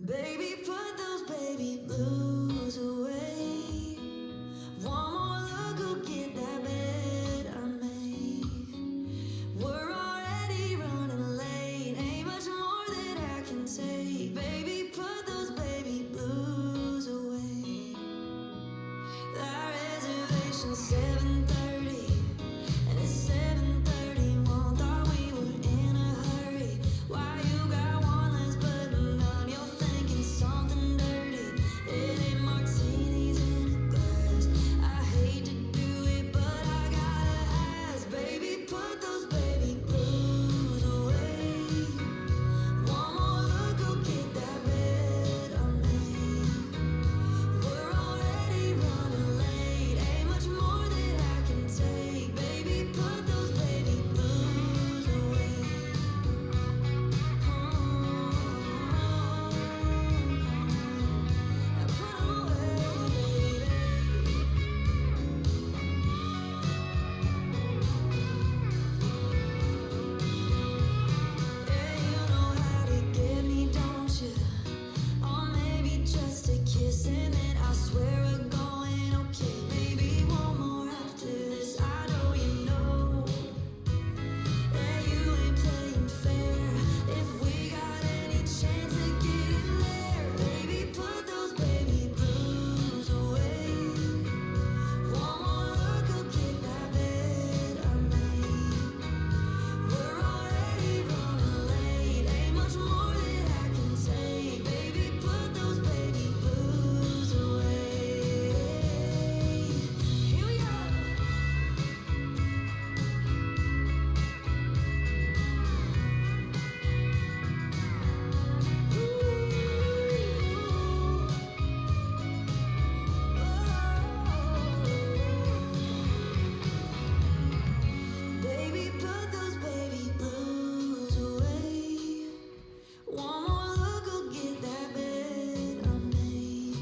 Baby, put those baby blues away. One more look, go get that bed I made. We're already running late, ain't much more that I can take. Baby, put those baby blues away. That reservation's 7:30, and it's 7:31. Thought we were in a hurry. Why you got one less button on? You're thinking something dirty. It ain't martinis in a glass. I hate to do it, but I gotta ask. Baby, put those baby blues away. One more look, go get that bed I made. We're already running late, ain't much more that I can take. Baby, put those baby blues away. I put 'em away, baby. Yeah, you know how to get me, don't you? Or maybe just a kiss and then I swear we're going okay. Maybe one more after this. I know you know that you ain't playing fair. If we got any chance of getting there, baby, put those baby blues away. One more look, go get that bed I made. We're already running late, ain't much more that I can take. Baby, put those baby blues away. Here we go. Baby, put those baby blues away. One more look, go get that bed I made.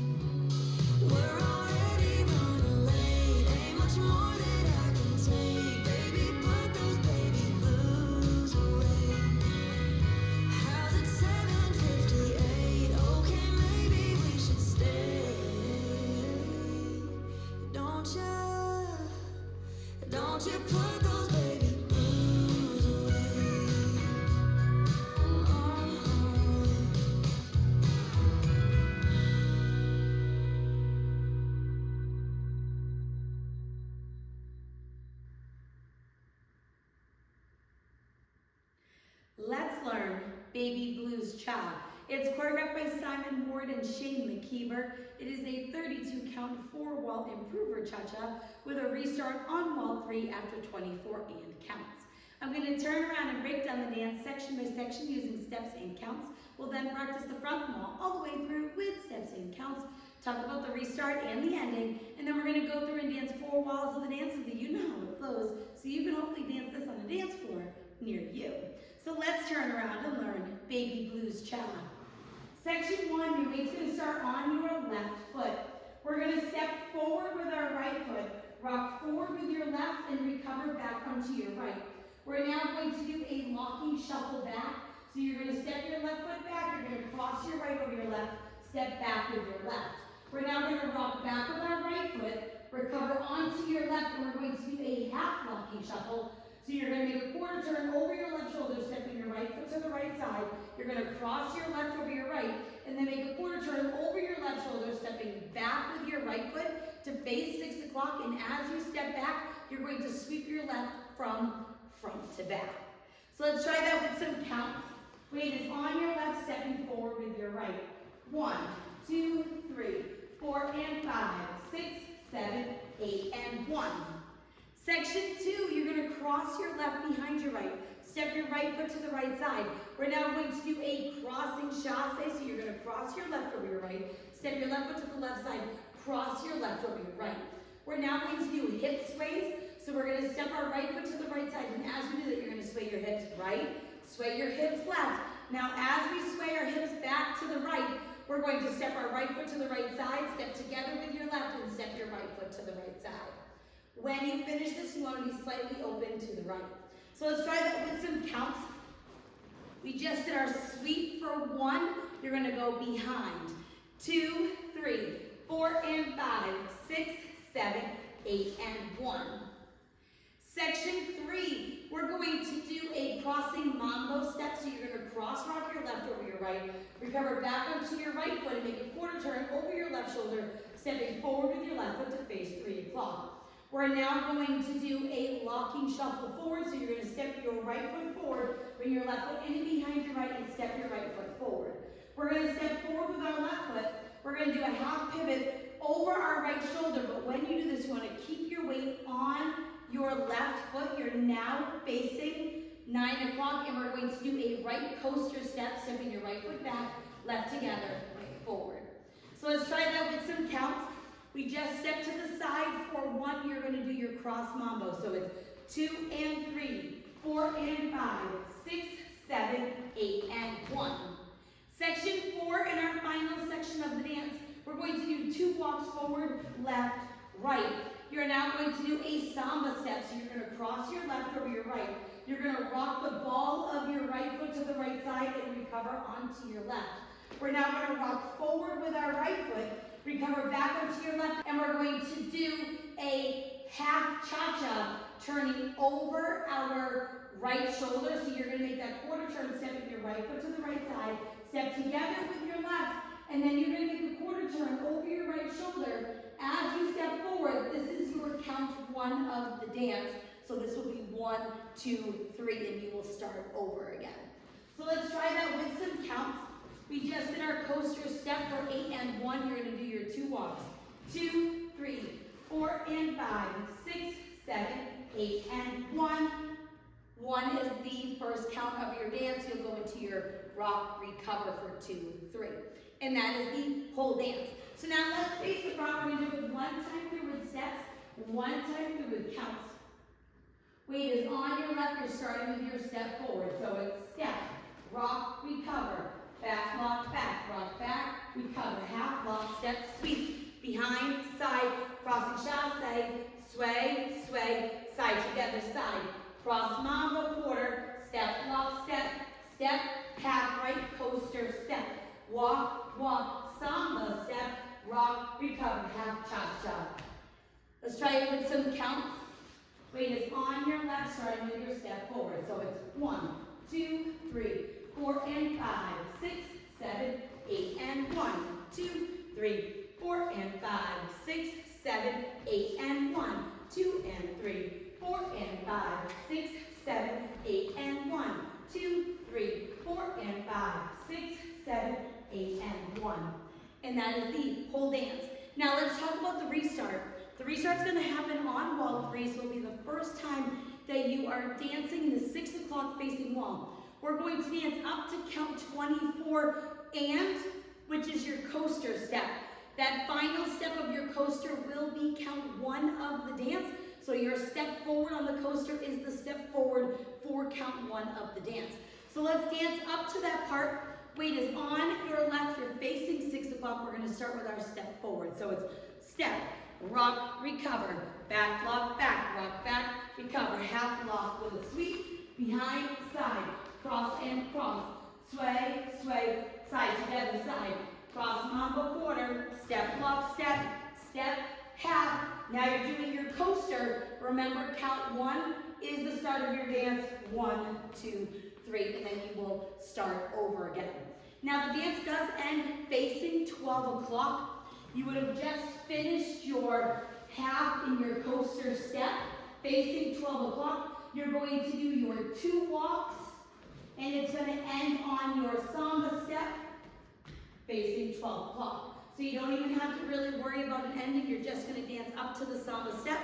We're already running late, ain't much more that I can take. Baby, put those baby blues away. How's it 7:58? Okay, maybe we should stay. Don't you put those baby blues away. Let's learn Baby Blues Cha. It's choreographed by Simon Ward and Shane McKeever. It is a 32 count 4-wall improver cha-cha with a restart on wall 3 after 24 and counts. I'm going to turn around and break down the dance section by section using steps and counts. We'll then practice the front wall all the way through with steps and counts, talk about the restart and the ending, and then we're going to go through and dance 4 walls of the dance so that you know how it flows, so you can hopefully dance this on a dance floor near you. So let's turn around and learn Baby Blues Cha. Section 1, your weight's going to start on your left foot. We're going to step forward with our right foot, rock forward with your left, and recover back onto your right. We're now going to do a locking shuffle back. So you're going to step your left foot back, you're going to cross your right over your left, step back with your left. We're now going to rock back with our right foot, recover onto your left, and we're going to do a half locking shuffle. So you're going to make a quarter turn over your left shoulder, stepping your right foot to the right side. You're going to cross your left over your right, and then make a quarter turn over your left shoulder, stepping back with your right foot to face 6 o'clock. And as you step back, you're going to sweep your left from front to back. So let's try that with some counts. Weight is on your left, stepping forward with your right. 1, 2, 3, 4, and 5, 6, 7, 8, and 1. Section 2, you're going to cross your left behind your right. Step your right foot to the right side. We're now going to do a crossing chasse. So you're going to cross your left over your right. Step your left foot to the left side. Cross your left over your right. We're now going to do hip sways. So we're going to step our right foot to the right side. And as we do that, you're going to sway your hips right, sway your hips left. Now as we sway our hips back to the right, we're going to step our right foot to the right side, step together with your left, and step your right foot to the right side. When you finish this, you want to be slightly open to the right. So let's try that with some counts. We just did our sweep for 1. You're gonna go behind. 2, 3, 4 and 5, 6, 7, 8 and 1. Section 3, we're going to do a crossing mambo step. So you're gonna cross rock your left over your right, recover back onto your right foot and make a quarter turn over your left shoulder, stepping forward with your left foot to face 3 o'clock. We're now going to do a locking shuffle forward. So you're gonna step your right foot forward, bring your left foot in behind your right and step your right foot forward. We're gonna step forward with our left foot. We're gonna do a half pivot over our right shoulder, but when you do this, you wanna keep your weight on your left foot. You're now facing 9 o'clock, and we're going to do a right coaster step, stepping your right foot back, left together, right forward. So let's try that with some counts. We just step to the side for 1. You're gonna do your cross mambo. So it's 2 and 3, 4 and 5, 6, 7, 8 and 1. Section 4, in our final section of the dance, we're going to do 2 walks forward, left, right. You're now going to do a samba step. So you're going to cross your left over your right. You're going to rock the ball of your right foot to the right side and recover onto your left. We're now going to rock forward with our right foot, recover back onto your left, and we're going to do a half cha-cha, turning over our right shoulder. So you're going to make that quarter turn, stepping your right foot to the right side, step together with your left, and then you're going to make a quarter turn over your right shoulder. As you step forward, this is your count 1 of the dance. So this will be 1, 2, 3, and you will start over again. So let's try that with some counts. We just did our coaster step for 8 and 1. You're going to do your 2 walks. 2, 3, 4 and 5, 6, 7, 8 and 1. 1 is the first count of your dance. You'll go into your rock recover for 2, 3. And that is the whole dance. So now let's face the front. We're going to do it 1 time through with steps, 1 time through with counts. Weight is on your left. You're starting with your step forward. So it's step, rock, recover, back, rock, back, recover, half, lock, step, sweep, behind, side, crossing chasse, sway, sway, side together, side, cross mambo, quarter, step, lock, step, step, half, right, coaster, step, walk, walk, samba, step, rock, recover, half, cha-cha. Let's try it with some counts. Weight is on your left, starting with your step forward. So it's 1, 2, 3, 4 and 5, 6, 7, 8 and 1, 2, 3, 4 and 5, 6, 7, 8 and 1, 2 and 3, 4 and 5, 6, 7, 8 and 1, 2, 3, 4 and 5, 6, 7, 8 and 1. And that is the whole dance. Now let's talk about the restart. The restart's going to happen on wall 3, so it'll be the first time that you are dancing the 6 o'clock facing wall. We're going to dance up to count 24 and, which is your coaster step. That final step of your coaster will be count 1 of the dance. So your step forward on the coaster is the step forward for count 1 of the dance. So let's dance up to that part. Weight is on your left. You're facing 6 o'clock. We're going to start with our step forward. So it's step, rock, recover, back, rock, back, recover, half lock with a sweep, behind, side, cross and cross, sway, sway, side together, side, cross mambo quarter, step, lock, step, step, half. Now you're doing your coaster. Remember, count 1 is the start of your dance. 1, 2, 3, and then you will start over again. Now the dance does end facing 12 o'clock. You would have just finished your half in your coaster step, facing 12 o'clock. You're going to do your 2 walks, and it's going to end on your samba step, facing 12 o'clock. So you don't even have to really worry about an ending. You're just going to dance up to the samba step,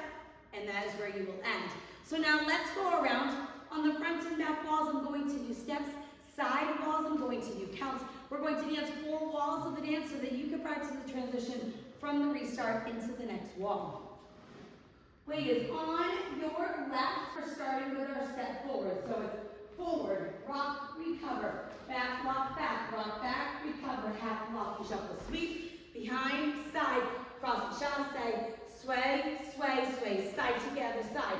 and that is where you will end. So now let's go around. On the front and back walls, I'm going to do steps. Side walls, I'm going to do counts. We're going to dance 4 walls of the dance so that you can practice the transition from the restart into the next wall. Weight is on your left. We're starting with our step forward. So it's forward, rock, recover, back, back, recover, half lock, you shuffle, sweep, behind, side, cross chasse, sway, sway, sway, side together, side,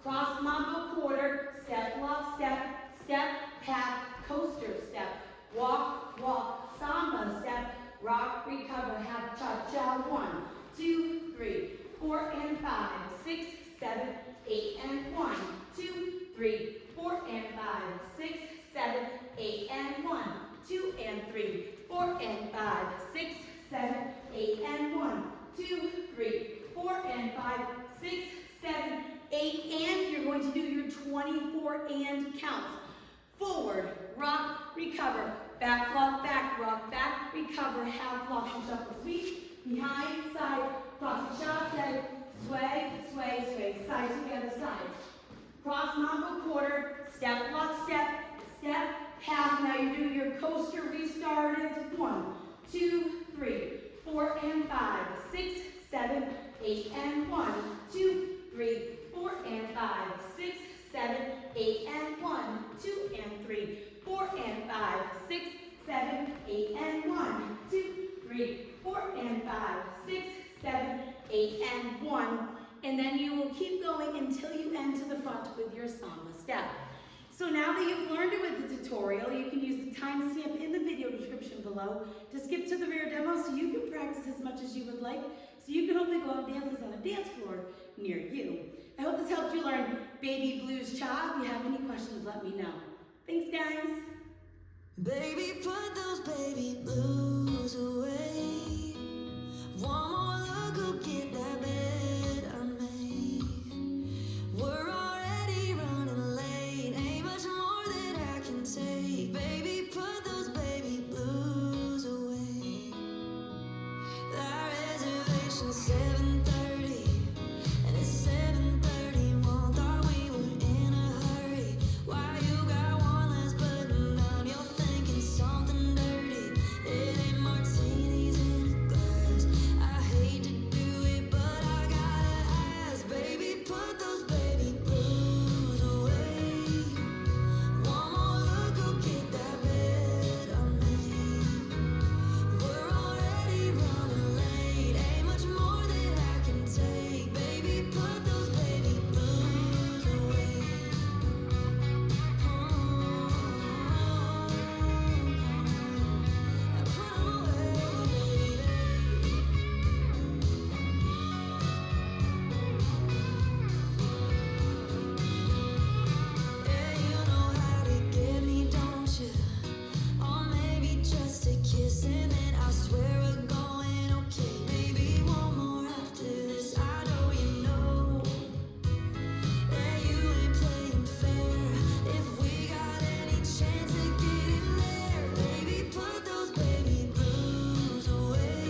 cross mambo quarter, step, lock, step, step, half, coaster, 2 and 3, 4 and 5, 6, 7, 8 and 1, 2, 3, 4 and 5, 6, 7, 8, and you're going to do your 24 and counts. Forward, rock, recover, back, rock, back, recover, half block, and shuffle, sweep, behind, side, cross the shot, side, sway, sway, sway, side to the other side. Cross mambo quarter, step, block, step, step, half. Now you do your coaster restart. It's 1, 2, 3, 4 and 5, 6, 7, 8 and 1, 2, 3, 4 and 5, 6, 7, 8 and 1, 2 and 3, 4 and 5, 6, 7, 8 and 1, 2, 3, 4 and 5, 6, 7, 8 and 1. And then you will keep going until you end to the front with your samba step. So now that you've learned it with the tutorial, you can use the timestamp in the video description below to skip to the rear demo so you can practice as much as you would like, so you can hopefully go out and dances on a dance floor near you. I hope this helped you learn Baby Blues Cha. If you have any questions, let me know. Thanks, guys. Baby, put those baby blues away. One more look, go get that bed I made. We're already running late, ain't much more that I can take. Baby, put those baby blues away. That reservation's 7:30, and it's 7:31. Thought we were in a hurry. Why you got one last button down? You're thinking something dirty. It ain't martinis in a glass. I hate to do it, but I gotta ask. Baby, put those baby blues away. One more look, go get that bed I made. We're already running late, ain't much more that I can take. Baby, put those baby blues away. I put 'em away. Yeah, you know how to get me, don't you? Or maybe just a kiss and then I swear we're going okay. Maybe one more after this, I know you know that you ain't playing fair. If we got any chance to get in there, baby, put those baby blues away.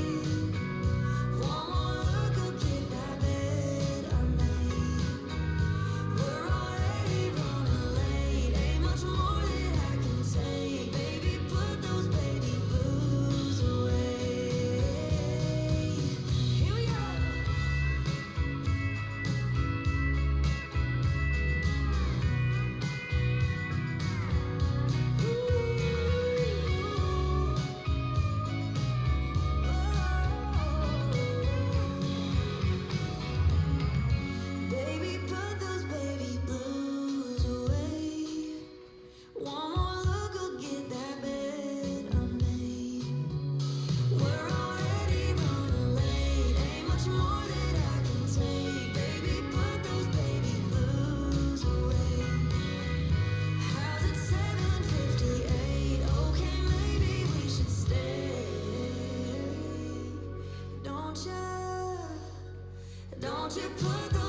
One more look, go get that bed I made. We're already running late, ain't much more that I can take. Baby, put those baby blues away. Here we go. Baby, put those baby blues away. One more look, go get that bed I made. We're already running late, ain't much more that I can take. Baby, put those baby blues away. How's it 7:58? Okay, maybe we should stay. Don't you put those